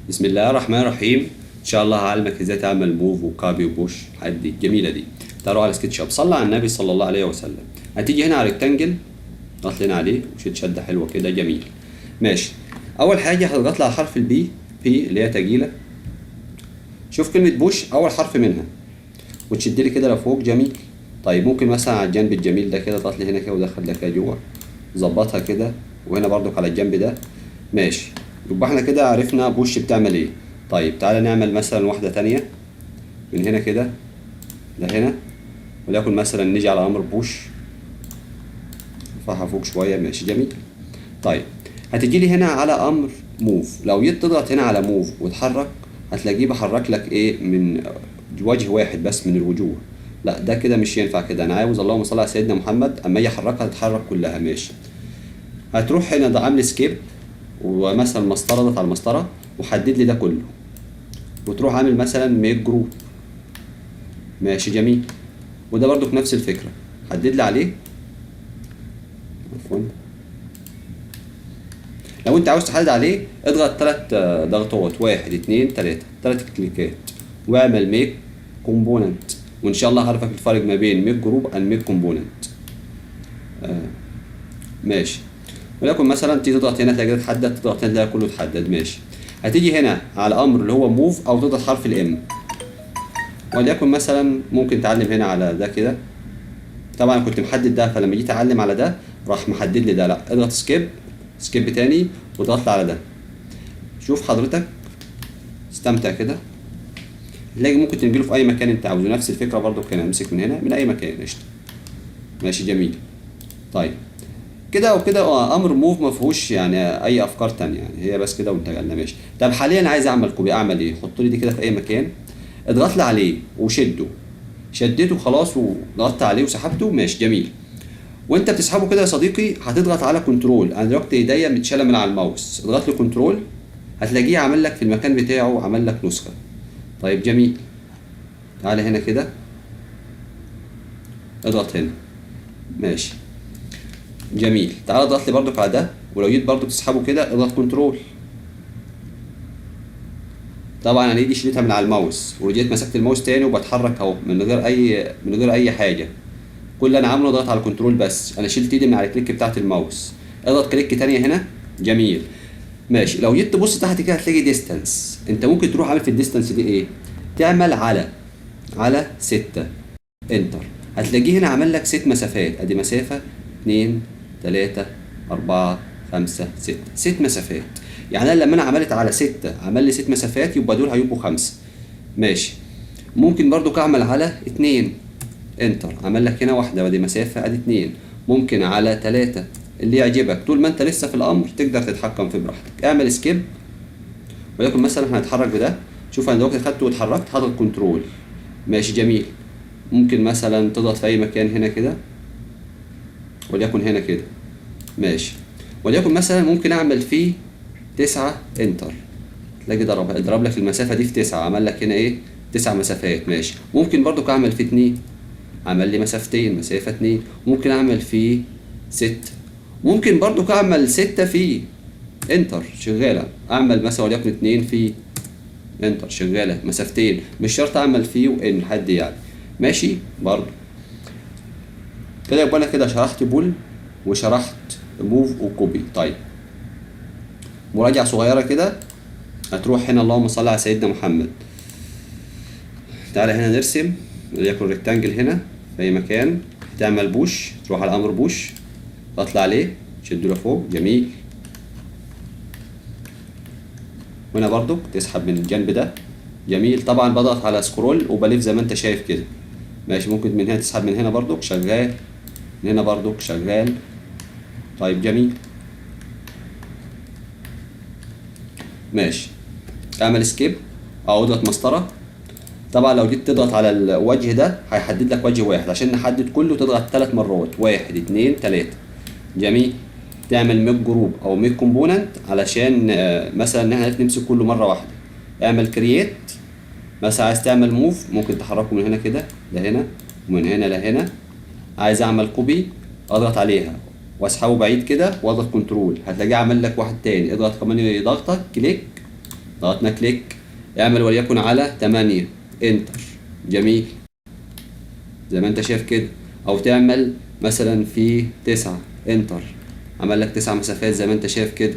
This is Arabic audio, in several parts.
بسم الله الرحمن الرحيم. ان شاء الله هعلمك ازاي تعمل موف وكابي وبوش الحاجات دي الجميله دي. تعالوا على سكتش اب، صلى على النبي صلى الله عليه وسلم. هتيجي هنا على ريكتانجل، اضغط لنا عليه وشد شده حلوه كده جميل. ماشي، اول حاجه هتضغط على حرف البي، بي اللي هي تجيله. شوف كلمه بوش اول حرف منها وتشد لي كده لفوق جميل. طيب ممكن مثلا على الجنب الجميل ده كده اضغط لي هنا كده ودخل ده كده جوه، ظبطها كده، وهنا برضك على الجنب ده. ماشي، يبقى احنا كده عرفنا بوش بتعمل ايه. طيب تعالى نعمل مثلا واحدة تانية من هنا كده لهنا، وليكن مثلا نيجي على امر بوش، نرفعها فوق شوية. ماشي جميل. طيب هتجي لي هنا على امر موف، لو جيت تضغط هنا على موف وتحرك هتلاقيه بحرك لك ايه من وجه واحد بس من الوجوه. لا ده كده مش ينفع كده، انا عاوز اللهم صل على سيدنا محمد اما اجي احركها تتحرك كلها. ماشي، هتروح هنا ده عامل سكيب، ومثلا مسطره، ضغط على المسطره وحدد لي ده كله، وتروح عامل مثلا ميك جروب. ماشي جميل، وده برضو نفس الفكره، حدد لي عليه. عفوا، لو انت عاوز تحدد عليه اضغط 3 ضغطات، 1 2 3، 3 كليكات، واعمل ميك كومبوننت، وان شاء الله هعرفك الفرق ما بين ميك جروب اند ميك كومبوننت. ماشي، ولكن مثلا تيجي تضغط هنا تلاقي ده اتحدد، تضغط هنا تلاقي كله اتحدد. ماشي، هتيجي هنا على امر اللي هو موف او تضغط حرف الام، وليكن مثلا ممكن تعلم هنا على ده كده. طبعا كنت محدد ده، فلما جيت اعلم على ده راح محدد لي ده. لا اضغط سكيب، سكيب تاني وضغط على ده. شوف حضرتك، استمتع كده، تلاقي ممكن تنقله في اي مكان انت عاوزه. نفس الفكره برضو كان امسك من هنا من اي مكان قشطه. ماشي جميل. طيب كده وكده امر موف ما فيهوش يعني اي افكار تانية، يعني هي بس كده وانتقلنا. ماشي، طب حاليا عايز اعمل كوبي، اعمل ايه؟ حط لي دي كده في اي مكان، اضغط لي عليه وشده، شديته خلاص وضغطت عليه وسحبته. ماشي جميل. وانت بتسحبه كده يا صديقي هتضغط على كنترول، انا دلوقتي ايديا متشاله من على الماوس، اضغط لي كنترول هتلاقيه عمل لك في المكان بتاعه، عمل لك نسخه. طيب جميل، تعالى هنا كده اضغط هنا. ماشي جميل، تعالى اضغط لي برضك على ده، ولو جيت برضك تسحبه كده اضغط كنترول. طبعا انا ايدي شلتها من على الماوس ورجعت مسكت الماوس تاني وبتحرك اهو من غير اي حاجه. كل اللي انا عامله ضغط على الكنترول بس، انا شلت ايدي من على الكليك بتاعت الماوس. اضغط كليك تانية هنا. جميل. ماشي، لو جيت تبص تحت كده هتلاقي ديستانس، انت ممكن تروح عامل في الديستانس دي ايه؟ تعمل على 6 انتر، هتلاقيه هنا عمل لك 6 مسافات. ادي مسافه 2 3 4 5 6، 6 مسافات. يعني انا لما انا عملت على 6 عمل لي 6 مسافات، يبقى دول هيبقوا 5. ماشي، ممكن برضو اعمل على 2 انتر، عمل لك هنا واحده ودي مسافه ادي 2. ممكن على 3، اللي يعجبك. طول ما انت لسه في الامر تقدر تتحكم فيه براحتك. اعمل سكيب، ولكن مثلا هنتحرك بده. شوف انا دلوقتي خدته واتحركت، هضغط كنترول. ماشي جميل، ممكن مثلا تضغط في اي مكان هنا كده، وليكن هنا كده. ماشي، وليكن مثلا ممكن اعمل فيه 9 انتر، تلاقي ضرب لك المسافه دي في 9، عمل لك هنا ايه 9 مسافات. ماشي، ممكن برضو اعمل فيه 2، عمل لي مسافتين، مسافه 2. ممكن اعمل فيه 6، ممكن برضو اعمل 6 فيه انتر شغاله، اعمل مثلا وليكن 2 فيه انتر شغاله مسافتين، مش شرط اعمل فيه وان حد يعني. ماشي برضو كده. يبقى انا كده شرحت بول وشرحت موف وكوبي. طيب مراجعه صغيره كده، هتروح هنا اللهم صل على سيدنا محمد، تعالى هنا نرسم وليكن ريكتانجل هنا في اي مكان، تعمل بوش، تروح على امر بوش، تطلع عليه تشده لفوق. جميل، وهنا برضو تسحب من الجنب ده. جميل، طبعا بضغط على سكرول وبلف زي ما انت شايف كده. ماشي، ممكن من هنا تسحب من هنا برضو شغال، من هنا برضو شغال. طيب جميل. ماشي، اعمل سكيب او اضغط مسطره. طبعا لو جيت تضغط على الوجه ده هيحدد لك وجه واحد، عشان نحدد كله تضغط 3 مرات، 1 2 3. جميل، تعمل ميك جروب او ميك كومبوننت علشان مثلا ان احنا نمسك كله مره واحده. اعمل كرييت، مثلا عايز تعمل موف ممكن تحركه من هنا كده لهنا ومن هنا لهنا. عايز اعمل كوبي اضغط عليها واسحبه بعيد كده واضغط كنترول، هتلاقيه عمل لك واحد تاني. اضغط كمان ضغطه كليك ضغطنا كليك، اعمل وليكن على 8 انتر. جميل زي ما انت شايف كده. او تعمل مثلا في 9 انتر، عمل لك 9 مسافات زي ما انت شايف كده.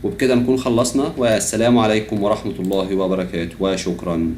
وبكده نكون خلصنا، والسلام عليكم ورحمة الله وبركاته، وشكرا.